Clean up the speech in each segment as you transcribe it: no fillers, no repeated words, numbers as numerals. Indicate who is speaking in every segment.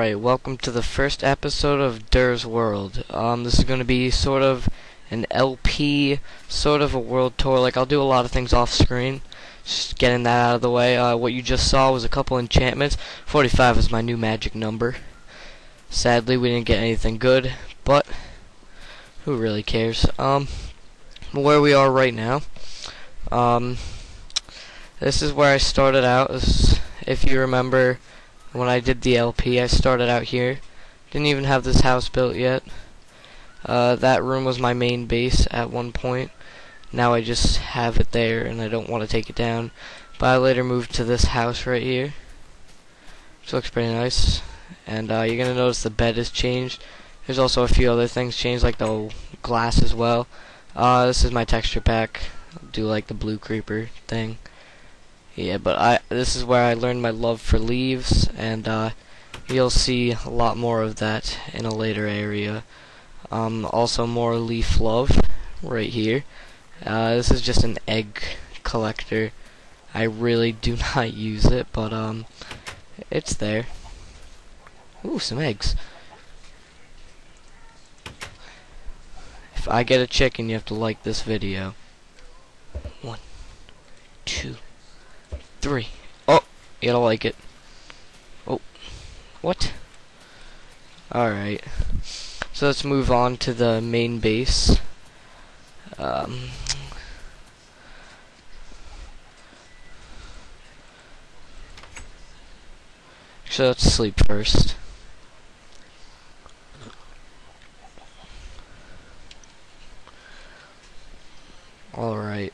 Speaker 1: Alright, welcome to the first episode of Derr's World. This is going to be sort of an LP, sort of a world tour. Like, I'll do a lot of things off screen. Just getting that out of the way. What you just saw was a couple enchantments. 45 is my new magic number. Sadly, we didn't get anything good, but who really cares? Where we are right now. This is where I started out. If you remember, when I did the LP, I started out here. Didn't even have this house built yet. That room was my main base at one point. Now I just have it there, and I don't want to take it down. But I later moved to this house right here, which looks pretty nice. And you're going to notice the bed has changed. There's also a few other things changed, like the glass as well. This is my texture pack. I'll do like the blue creeper thing. Yeah, but this is where I learned my love for leaves, and you'll see a lot more of that in a later area. Also more leaf love right here. This is just an egg collector. I really do not use it, but it's there. Ooh, some eggs. If I get a chicken, you have to like this video. 1, 2, 3. Oh, you don't like it. Oh, what? Alright. So let's move on to the main base. So let's sleep first. Alright.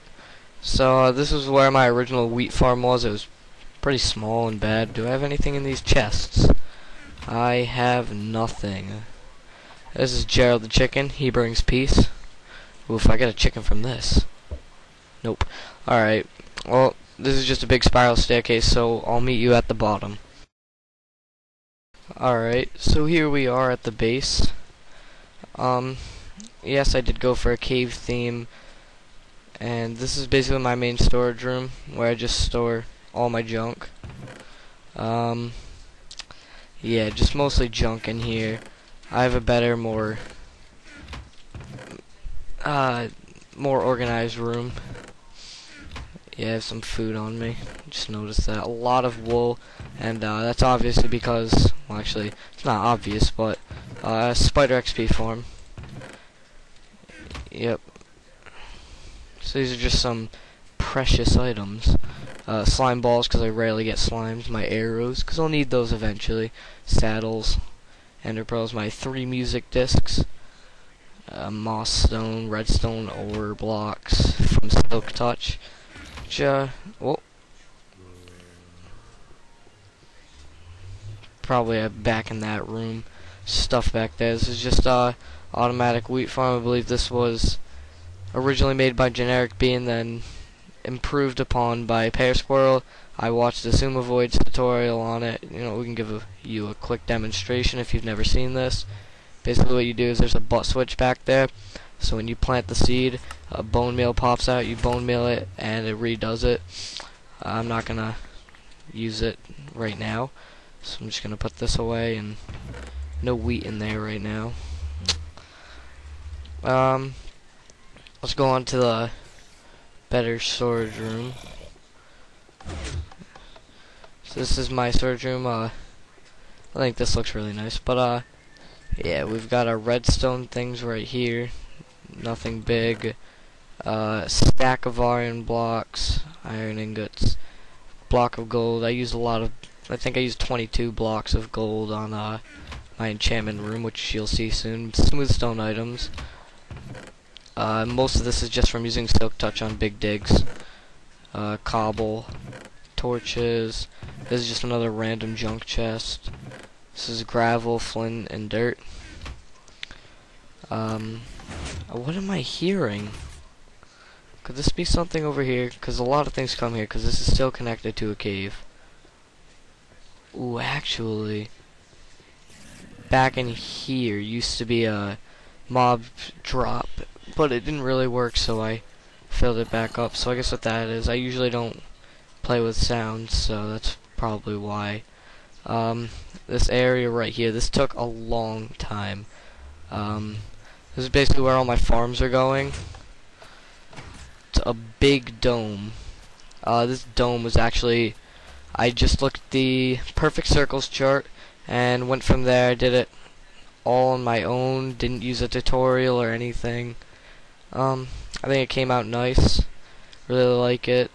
Speaker 1: So this is where my original wheat farm was. It was pretty small and bad. Do I have anything in these chests? I have nothing. This is Gerald the chicken. He brings peace. Oof, I got a chicken from this. Nope. Alright. Well, this is just a big spiral staircase, so I'll meet you at the bottom. Alright, so here we are at the base. Yes, I did go for a cave theme. And this is basically my main storage room, where I just store all my junk. Yeah, just mostly junk in here. I have a better, more organized room. Yeah, I have some food on me. Just noticed that. A lot of wool, and that's obviously because, well, actually, it's not obvious, but spider XP farm. Yep. So these are just some precious items. Slime balls, because I rarely get slimes. My arrows, because I'll need those eventually. Saddles. Ender pearls. My 3 music discs. Moss stone, redstone ore blocks from Silk Touch. Which, whoa. Probably back in that room. Stuff back there. This is just automatic wheat farm. I believe this was originally made by Generikb and then improved upon by PearSquirrel. I watched the Xisumavoid tutorial on it. You know, we can give you a quick demonstration if you've never seen this. Basically what you do is there's a butt switch back there. So when you plant the seed, a bone meal pops out, you bone meal it, and it redoes it. I'm not going to use it right now. So I'm just going to put this away, and no wheat in there right now. Let's go on to the better storage room. So this is my storage room. I think this looks really nice, but yeah, we've got our redstone things right here. Nothing big. Stack of iron blocks, iron ingots, block of gold. I used a lot of. I think I used 22 blocks of gold on my enchantment room, which you'll see soon. Smooth stone items. Most of this is just from using Silk Touch on big digs. Cobble, torches. This is just another random junk chest. This is gravel, flint, and dirt. What am I hearing? Could this be something over here? Because a lot of things come here, because this is still connected to a cave. Ooh, actually, back in here used to be a mob drop, but it didn't really work, so I filled it back up. So I guess what that is, I usually don't play with sounds, so that's probably why. This area right here, this took a long time. This is basically where all my farms are going. It's a big dome. This dome was actually, I just looked at the perfect circles chart and went from there. I did it all on my own, didn't use a tutorial or anything. I think it came out nice. Really like it.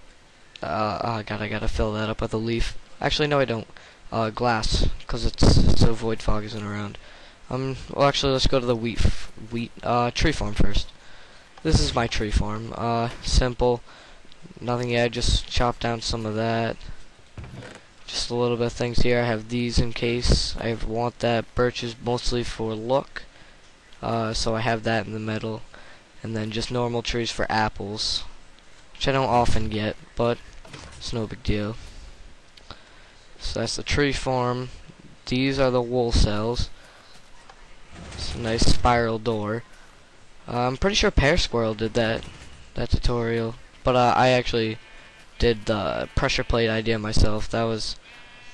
Speaker 1: Oh god, I gotta fill that up with a leaf. Actually, no, I don't. Glass, because it's so void fog isn't around. Well, actually, let's go to the tree farm first. This is my tree farm. Simple. Nothing yet. Just chop down some of that. Just a little bit of things here. I have these in case I want that. Birch is mostly for look. So I have that in the middle. And then just normal trees for apples, which I don't often get, but it's no big deal. So that's the tree farm. These are the wool cells. It's a nice spiral door. I'm pretty sure PearSquirrel did that tutorial, but I actually did the pressure plate idea myself. That was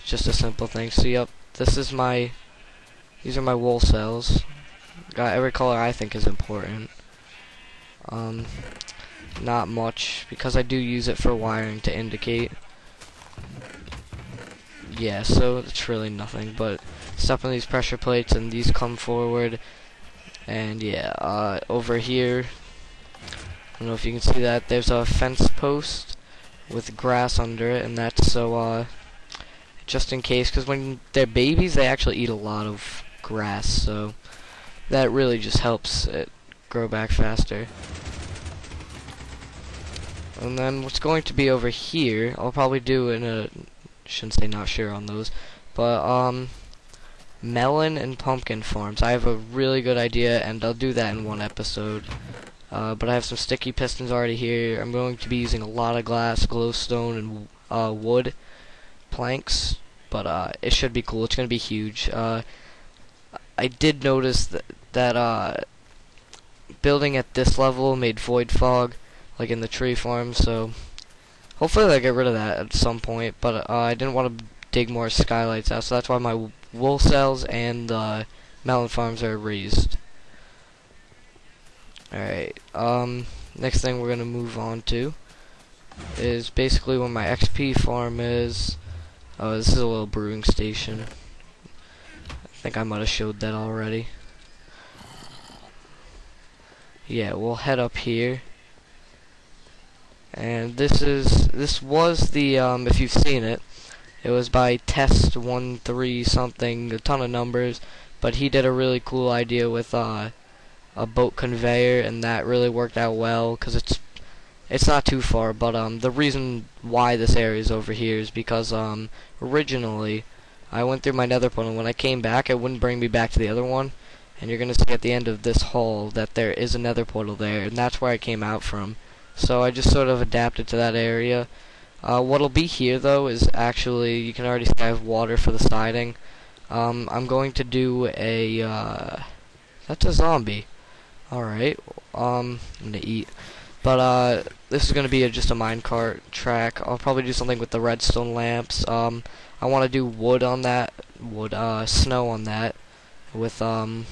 Speaker 1: just a simple thing. So yep, these are my wool cells. Got every color I think is important. Not much, because I do use it for wiring to indicate. Yeah, so it's really nothing, but step on these pressure plates and these come forward. And yeah, over here, I don't know if you can see that, there's a fence post with grass under it, and that's so just in case, because when they're babies they actually eat a lot of grass, so that really just helps it grow back faster. And then what's going to be over here, I'll probably do in a, shouldn't say not sure on those, but melon and pumpkin farms. I have a really good idea, and I'll do that in one episode. But I have some sticky pistons already here. I'm going to be using a lot of glass, glowstone, and wood planks, but it should be cool. It's going to be huge. I did notice that building at this level made void fog, like in the tree farm, so hopefully they'll get rid of that at some point, but I didn't want to dig more skylights out, so that's why my wool cells and the melon farms are raised. Alright, next thing we're going to move on to is basically where my XP farm is. Oh, this is a little brewing station. I think I might have showed that already. Yeah, we'll head up here. And this was the, if you've seen it, it was by test 1-3 something, a ton of numbers, but he did a really cool idea with a boat conveyor, and that really worked out well, because it's not too far, but the reason why this area is over here is because originally I went through my nether portal, and when I came back it wouldn't bring me back to the other one, and you're gonna see at the end of this hall that there is a nether portal there, and that's where I came out from. So I just sort of adapted to that area. What'll be here though is actually, you can already see I have water for the siding. I'm going to do a that's a zombie. Alright, I'm gonna eat. But this is gonna be just a minecart track. I'll probably do something with the redstone lamps. I wanna do wood on that, snow on that, with I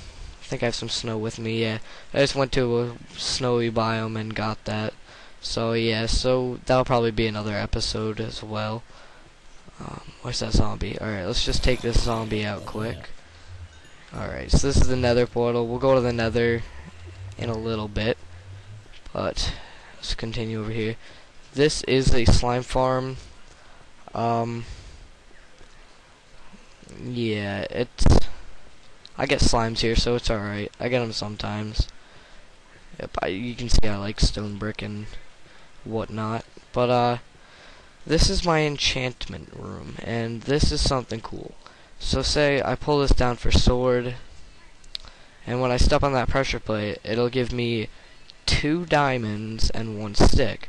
Speaker 1: think I have some snow with me, yeah. I just went to a snowy biome and got that. So yeah, so that'll probably be another episode as well. Where's that zombie? Alright, let's just take this zombie out quick. Alright, so this is the nether portal. We'll go to the nether in a little bit, but let's continue over here. This is a slime farm. Yeah, I get slimes here, so it's alright. I get them sometimes. Yep, you can see I like stone brick and whatnot. But this is my enchantment room, and this is something cool. So say I pull this down for sword, and when I step on that pressure plate, it'll give me 2 diamonds and 1 stick.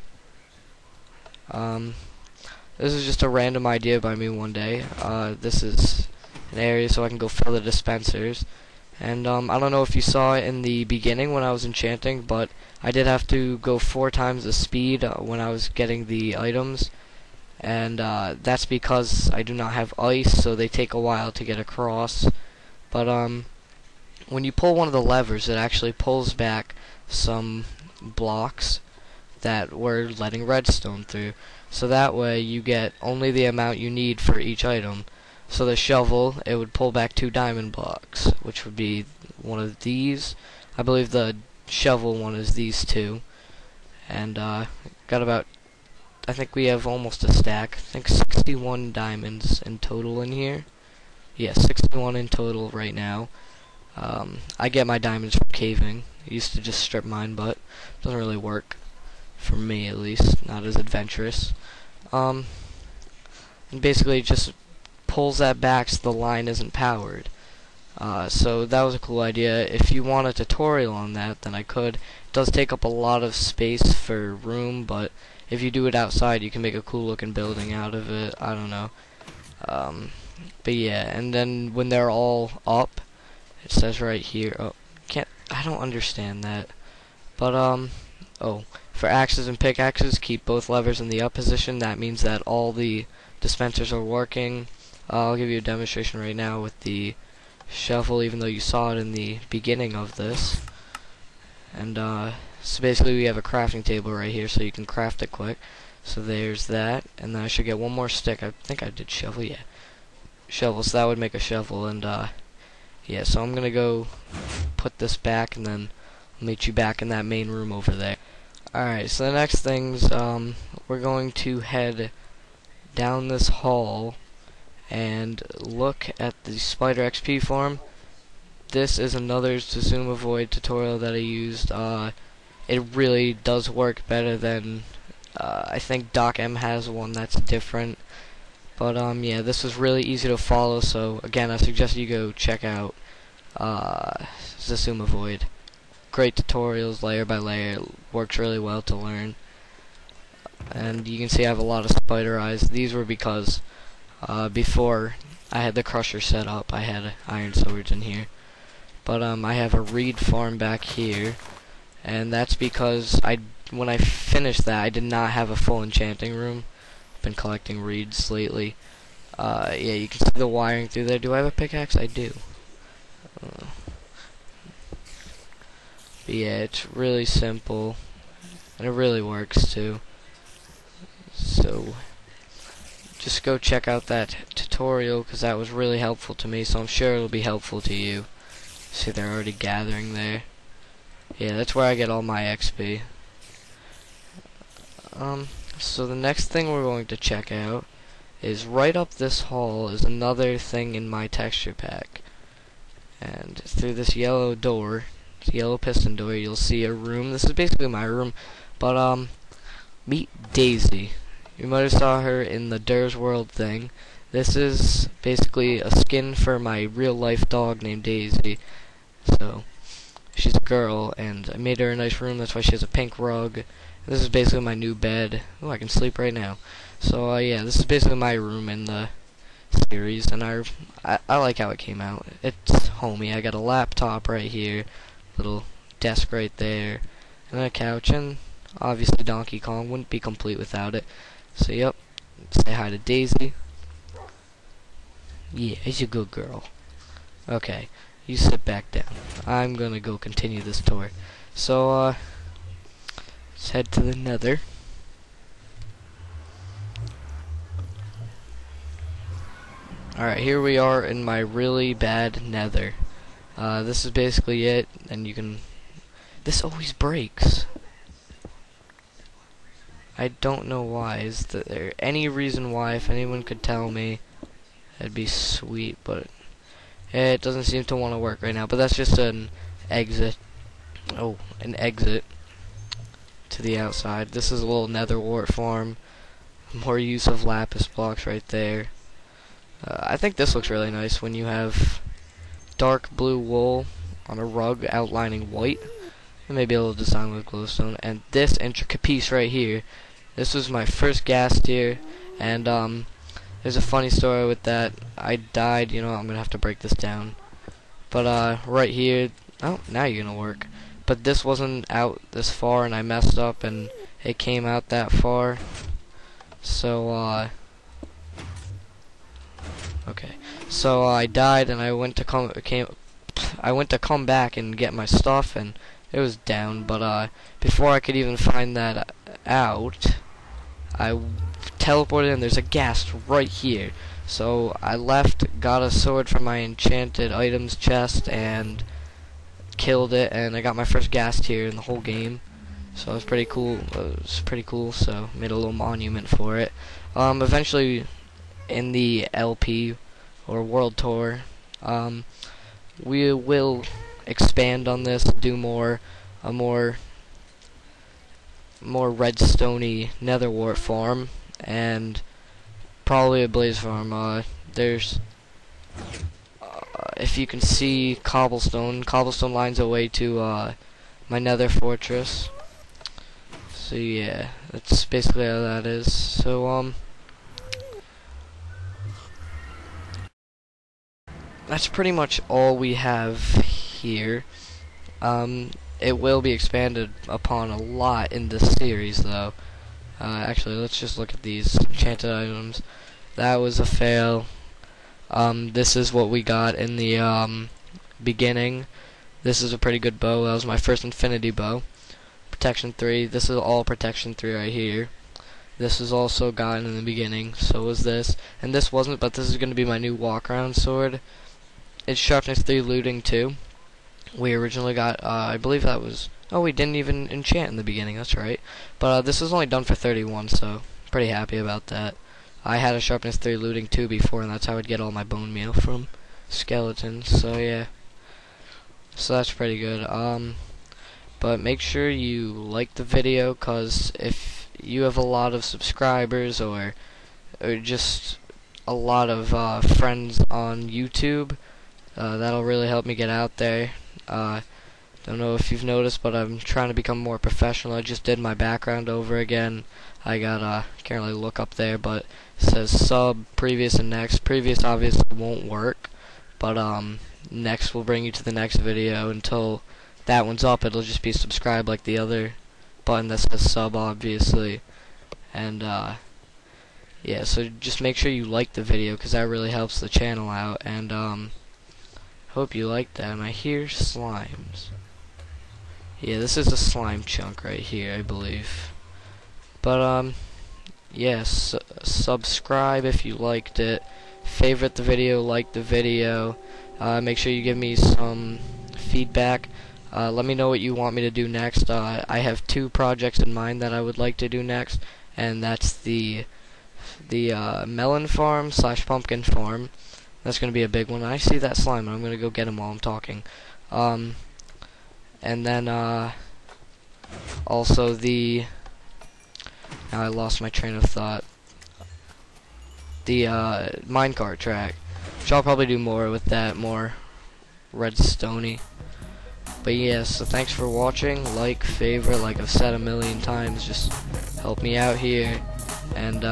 Speaker 1: This is just a random idea by me one day. This is an area so I can go fill the dispensers. And I don't know if you saw it in the beginning when I was enchanting, but I did have to go 4 times the speed when I was getting the items. and that's because I do not have ice, so they take a while to get across. But when you pull one of the levers, it actually pulls back some blocks that we're letting redstone through. So that way you get only the amount you need for each item. So the shovel, it would pull back 2 diamond blocks, which would be one of these. I believe the shovel one is these 2. And got about, I think we have almost a stack. I think 61 diamonds in total in here. Yeah, 61 in total right now. I get my diamonds from caving. I used to just strip mine, but it doesn't really work. For me, at least. Not as adventurous. And basically, it just pulls that back so the line isn't powered. So that was a cool idea. If you want a tutorial on that, then I could. It does take up a lot of space for room, but if you do it outside, you can make a cool looking building out of it. I don't know. But yeah, and then when they're all up, it says right here. Oh, I don't understand that. But oh, for axes and pickaxes, keep both levers in the up position. That means that all the dispensers are working. I'll give you a demonstration right now with the shovel, even though you saw it in the beginning of this. And so basically we have a crafting table right here, so you can craft it quick. So there's that, and then I should get one more stick. I think I did shovel, yeah. Shovel, so that would make a shovel, and yeah, so I'm gonna go put this back, and then I'll meet you back in that main room over there. Alright, so the next things, we're going to head down this hall and look at the spider XP farm. This is another Xisumavoid tutorial that I used. It really does work better than, I think Doc M has one that's different. But yeah, this was really easy to follow, so again, I suggest you go check out Xisumavoid. Great tutorials, layer by layer. It works really well to learn. And you can see I have a lot of spider eyes. These were because before I had the crusher set up, I had iron swords in here. But I have a reed farm back here, and that's because when I finished that, I did not have a full enchanting room. I've been collecting reeds lately. Yeah, you can see the wiring through there. Do I have a pickaxe? I do. But yeah, it's really simple, and it really works too. So just go check out that tutorial, because that was really helpful to me, so I'm sure it'll be helpful to you. See, they're already gathering there. Yeah, that's where I get all my XP. So the next thing we're going to check out is right up this hall is another thing in my texture pack. And through this yellow door, yellow piston door, you'll see a room. This is basically my room, but meet Daisy. You might have saw her in the Derr's World thing. This is basically a skin for my real life dog named Daisy. So she's a girl, and I made her a nice room. That's why she has a pink rug. This is basically my new bed. Oh, I can sleep right now. So yeah, this is basically my room in the series, and I like how it came out. It's homey. I got a laptop right here, little desk right there, and a couch, and obviously Donkey Kong wouldn't be complete without it. So yep, say hi to Daisy. Yeah, she's a good girl. Okay, you sit back down. I'm gonna go continue this tour. So let's head to the Nether. Alright, here we are in my really bad Nether. This is basically it, and you can... This always breaks. I don't know why. Is there any reason why? If anyone could tell me, that'd be sweet, but it doesn't seem to want to work right now. But that's just an exit. Oh, an exit to the outside. This is a little nether wart farm. More use of lapis blocks right there. I think this looks really nice when you have dark blue wool on a rug outlining white. And maybe a little design with glowstone. And this intricate piece right here. This was my first gas tier. And there's a funny story with that. I died. You know, I'm going to have to break this down. But right here. Oh, now you're going to work. But this wasn't out this far, and I messed up, and it came out that far. So okay. So I died, and I went to come back and get my stuff, and it was down. But before I could even find that out, I teleported in. There's a ghast right here. So I left, got a sword from my enchanted items chest, and killed it, and I got my first ghast here in the whole game. So it was pretty cool. So made a little monument for it. Eventually, in the LP or World Tour, we will expand on this, do a more redstone-y netherwart farm, and probably a blaze farm. There's if you can see cobblestone lines away to my nether fortress. So yeah, that's basically how that is. So that's pretty much all we have here. It will be expanded upon a lot in this series, though. Actually, let's just look at these enchanted items. That was a fail. This is what we got in the beginning. This is a pretty good bow. That was my first infinity bow. Protection 3. This is all protection 3 right here. This was also gotten in the beginning. So was this. And this wasn't, but this is going to be my new walk-around sword. It's sharpness 3, looting 2. We originally got, I believe that was... Oh, we didn't even enchant in the beginning. That's right. But this was only done for 31, so pretty happy about that. I had a sharpness 3, looting 2 before, and that's how I'd get all my bone meal from skeletons. So yeah. So that's pretty good. But make sure you like the video, cause if you have a lot of subscribers or just a lot of friends on YouTube, that'll really help me get out there. Don't know if you've noticed, but I'm trying to become more professional. I just did my background over again. I got can't really look up there, but it says sub, previous, and next. Previous obviously won't work, but next will bring you to the next video. Until that one's up, it'll just be subscribe like the other button that says sub, obviously. And yeah, so just make sure you like the video, because that really helps the channel out. And hope you like that. And I hear slimes. Yeah, this is a slime chunk right here, I believe. But yes, subscribe if you liked it. Favorite the video, like the video. Make sure you give me some feedback. Let me know what you want me to do next. I have 2 projects in mind that I would like to do next, and that's the melon farm / pumpkin farm. That's going to be a big one. I see that slime, and I'm going to go get him while I'm talking. And then also the... Now I lost my train of thought. The minecart track, which I'll probably do more with that, more redstone-y. But yeah, so thanks for watching. Like, favorite, like I've said a million times, just help me out here. And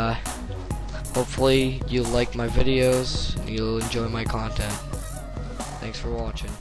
Speaker 1: hopefully you'll like my videos and you'll enjoy my content. Thanks for watching.